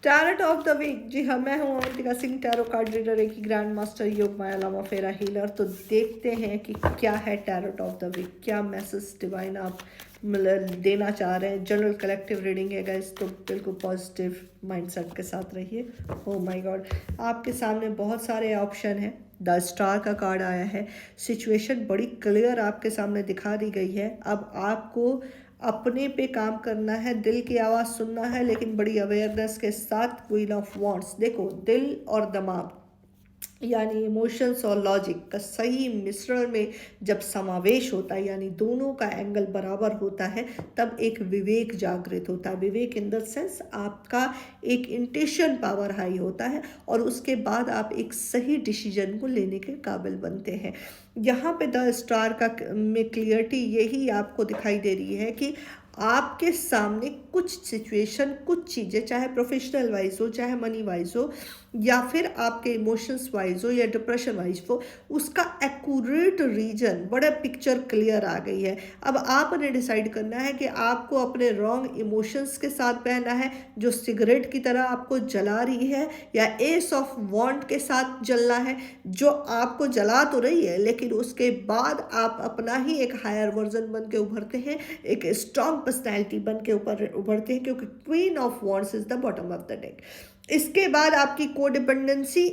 Tarot of the week. जी हाँ, मैं हूँ Avantika Singh, tarot card reader, एक ग्रैंड मास्टर, योग माया लामा, फेरा हीलर। तो देखते हैं कि क्या है टैरोट ऑफ द वीक, क्या मैसेज डिवाइन आप देना चाह रहे हैं। जनरल कलेक्टिव रीडिंग है गाइस, तो बिल्कुल पॉजिटिव माइंडसेट के साथ रहिए। ओह माय गॉड, आपके सामने बहुत सारे ऑप्शन हैं। द स्टार का कार्ड आया है। सिचुएशन बड़ी क्लियर आपके सामने दिखा दी गई है। अब आपको अपने पे काम करना है, दिल की आवाज़ सुनना है, लेकिन बड़ी अवेयरनेस के साथ। क्वीन ऑफ वॉन्ड्स, देखो दिल और दिमाग यानी इमोशंस और लॉजिक का सही मिश्रण में जब समावेश होता है, यानी दोनों का एंगल बराबर होता है, तब एक विवेक जागृत होता है। विवेक इन द सेंस आपका एक इंट्यूशन पावर हाई होता है, और उसके बाद आप एक सही डिसीजन को लेने के काबिल बनते हैं। यहाँ पे द स्टार का में क्लियरिटी यही आपको दिखाई दे रही है कि आपके सामने कुछ सिचुएशन, कुछ चीज़ें, चाहे प्रोफेशनल वाइज हो, चाहे मनी वाइज हो, या फिर आपके इमोशंस वाइज हो, या डिप्रेशन वाइज हो, उसका एक्यूरेट रीजन, बड़ा पिक्चर क्लियर आ गई है। अब आपने डिसाइड करना है कि आपको अपने रॉन्ग इमोशंस के साथ बहना है, जो सिगरेट की तरह आपको जला रही है, या एस ऑफ वॉन्ड के साथ जलना है, जो आपको जला तो रही है, लेकिन उसके बाद आप अपना ही एक हायर वर्जन बन के उभरते हैं, एक स्ट्रॉन्ग पर्सनैलिटी बन के ऊपर उभरते हैं, क्योंकि queen of wands is the bottom of the deck. इसके बाद आपकी कोडिपेंडेंसी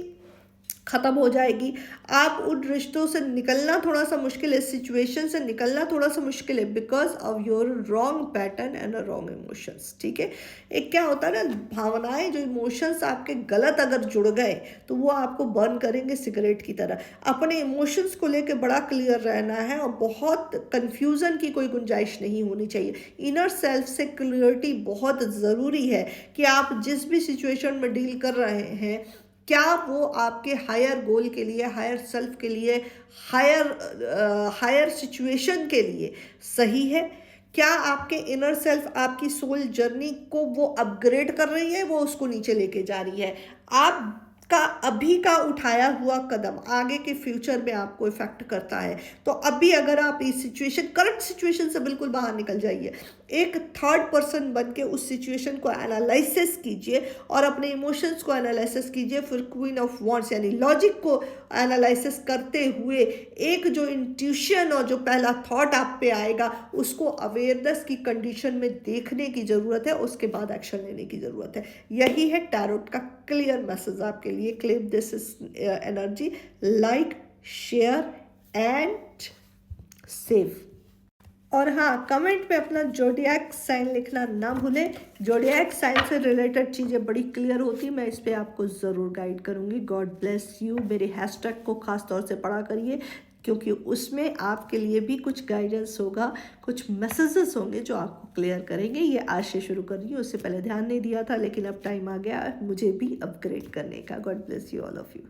ख़त्म हो जाएगी। आप उन रिश्तों से निकलना थोड़ा सा मुश्किल है, सिचुएशन से निकलना थोड़ा सा मुश्किल है, because of your wrong pattern and wrong emotions. ठीक है, एक क्या होता है ना, भावनाएं, जो इमोशंस आपके गलत अगर जुड़ गए तो वो आपको बर्न करेंगे सिगरेट की तरह। अपने इमोशंस को लेकर बड़ा क्लियर रहना है, और बहुत कन्फ्यूज़न की कोई गुंजाइश नहीं होनी चाहिए। इनर सेल्फ से क्लियरिटी बहुत ज़रूरी है कि आप जिस भी सिचुएशन में डील कर रहे हैं, क्या वो आपके हायर गोल के लिए, हायर सेल्फ के लिए, हायर सिचुएशन के लिए सही है। क्या आपके इनर सेल्फ आपकी सोल जर्नी को वो अपग्रेड कर रही है, वो उसको नीचे लेके जा रही है। आपका अभी का उठाया हुआ कदम आगे के फ्यूचर में आपको इफेक्ट करता है। तो अभी अगर आप इस सिचुएशन, करंट सिचुएशन से बिल्कुल बाहर निकल जाइए, एक थर्ड पर्सन बन के उस सिचुएशन को एनालिसिस कीजिए और अपने इमोशंस को एनालिसिस कीजिए। फिर क्वीन ऑफ वॉन्ड्स यानी लॉजिक को एनालिसिस करते हुए एक जो इंट्यूशन और जो पहला थॉट आप पे आएगा, उसको अवेयरनेस की कंडीशन में देखने की ज़रूरत है, उसके बाद एक्शन लेने की ज़रूरत है। यही है टैरोट का क्लियर मैसेज आपके लिए। Claim this energy, like, share and save. और हाँ, कमेंट पे अपना जोडियक साइन लिखना ना भूलें। जोडियक साइन से रिलेटेड चीज़ें बड़ी क्लियर होती, मैं इस पे आपको ज़रूर गाइड करूँगी। God bless you. मेरे हैशटैग को ख़ास तौर से पढ़ा करिए, क्योंकि उसमें आपके लिए भी कुछ गाइडेंस होगा, कुछ मैसेजेस होंगे जो आपको क्लियर करेंगे। ये आज से शुरू कर रही हूँ, उससे पहले ध्यान नहीं दिया था, लेकिन अब टाइम आ गया मुझे भी अपग्रेड करने का। God bless you all of you.